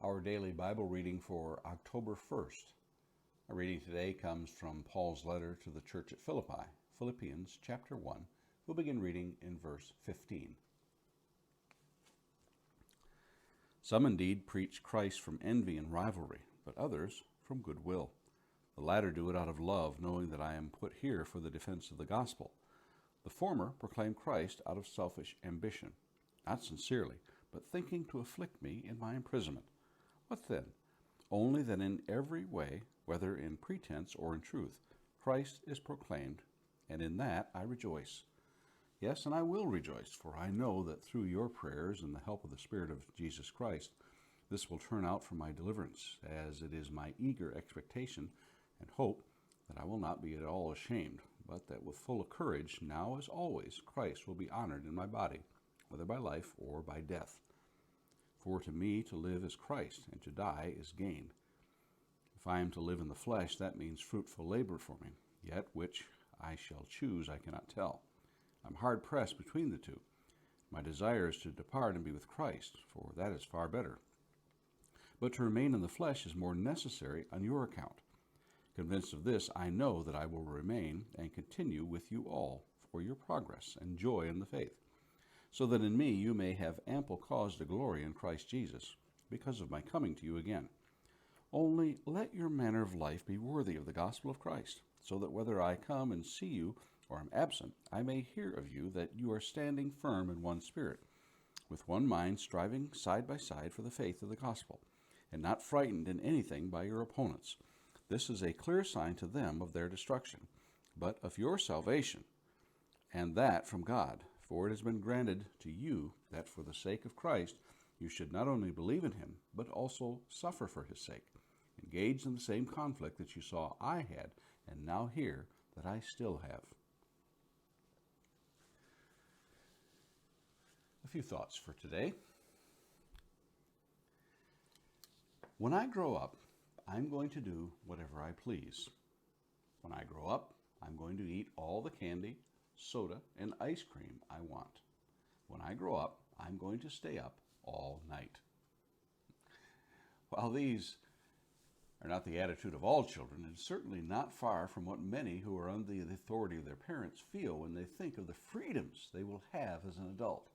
Our daily Bible reading for October 1st. Our reading today comes from Paul's letter to the church at Philippi, Philippians chapter 1. We'll begin reading in verse 15. Some indeed preach Christ from envy and rivalry, but others from goodwill. The latter do it out of love, knowing that I am put here for the defense of the gospel. The former proclaim Christ out of selfish ambition, not sincerely, but thinking to afflict me in my imprisonment. What then? Only that in every way, whether in pretense or in truth, Christ is proclaimed, and in that I rejoice. Yes, and I will rejoice, for I know that through your prayers and the help of the Spirit of Jesus Christ, this will turn out for my deliverance, as it is my eager expectation and hope that I will not be at all ashamed, but that with full courage, now as always, Christ will be honored in my body, whether by life or by death. For to me to live is Christ, and to die is gain. If I am to live in the flesh, that means fruitful labor for me, yet which I shall choose I cannot tell. I'm hard pressed between the two. My desire is to depart and be with Christ, for that is far better. But to remain in the flesh is more necessary on your account. Convinced of this, I know that I will remain and continue with you all for your progress and joy in the faith, so that in me you may have ample cause to glory in Christ Jesus, because of my coming to you again. Only let your manner of life be worthy of the gospel of Christ, so that whether I come and see you or am absent, I may hear of you that you are standing firm in one spirit, with one mind striving side by side for the faith of the gospel, and not frightened in anything by your opponents. This is a clear sign to them of their destruction, but of your salvation, and that from God. For it has been granted to you that for the sake of Christ you should not only believe in him, but also suffer for his sake, engaged in the same conflict that you saw I had, and now hear that I still have. A few thoughts for today. When I grow up, I'm going to do whatever I please. When I grow up, I'm going to eat all the candy, soda, and ice cream I want. When I grow up, I'm going to stay up all night. While these are not the attitude of all children, it's certainly not far from what many who are under the authority of their parents feel when they think of the freedoms they will have as an adult.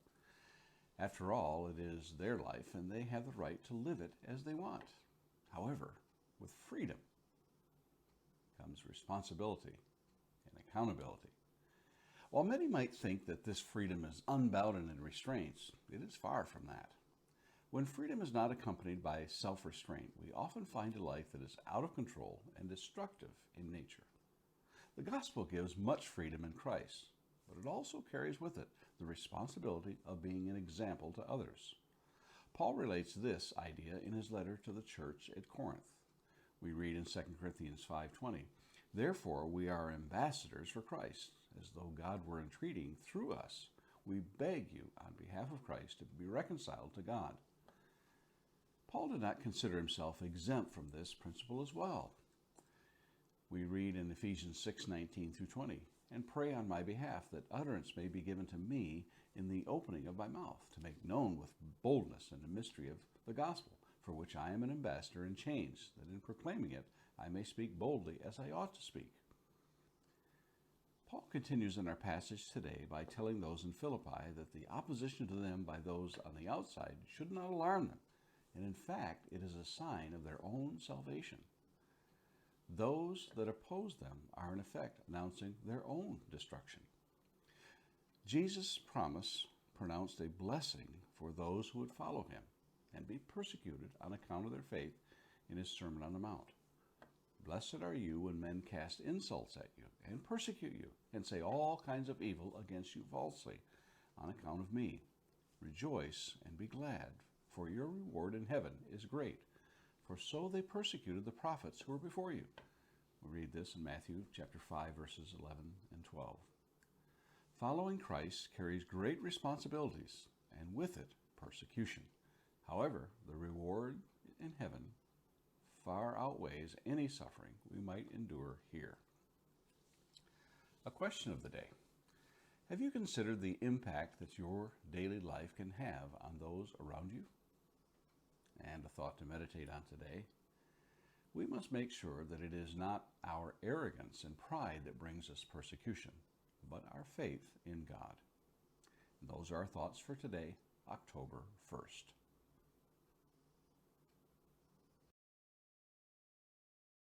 After all, it is their life, and they have the right to live it as they want. However, with freedom comes responsibility and accountability. While many might think that this freedom is unbounded in restraints, it is far from that. When freedom is not accompanied by self-restraint, we often find a life that is out of control and destructive in nature. The gospel gives much freedom in Christ, but it also carries with it the responsibility of being an example to others. Paul relates this idea in his letter to the church at Corinth. We read in 2 Corinthians 5:20, "Therefore we are ambassadors for Christ, as though God were entreating through us. We beg you on behalf of Christ to be reconciled to God." Paul did not consider himself exempt from this principle as well. We read in Ephesians 6:19 through 20, "And pray on my behalf that utterance may be given to me in the opening of my mouth, to make known with boldness and the mystery of the gospel, for which I am an ambassador in chains, that in proclaiming it I may speak boldly as I ought to speak." Paul continues in our passage today by telling those in Philippi that the opposition to them by those on the outside should not alarm them, and in fact it is a sign of their own salvation. Those that oppose them are in effect announcing their own destruction. Jesus' promise pronounced a blessing for those who would follow him and be persecuted on account of their faith in his Sermon on the Mount. "Blessed are you when men cast insults at you and persecute you and say all kinds of evil against you falsely on account of me. Rejoice and be glad, for your reward in heaven is great, for so they persecuted the prophets who were before you." We read this in Matthew chapter 5, verses 11 and 12. Following Christ carries great responsibilities, and with it, persecution. However, the reward in heaven far outweighs any suffering we might endure here. A question of the day. Have you considered the impact that your daily life can have on those around you? And a thought to meditate on today: we must make sure that it is not our arrogance and pride that brings us persecution, but our faith in God. And those are our thoughts for today, October 1st.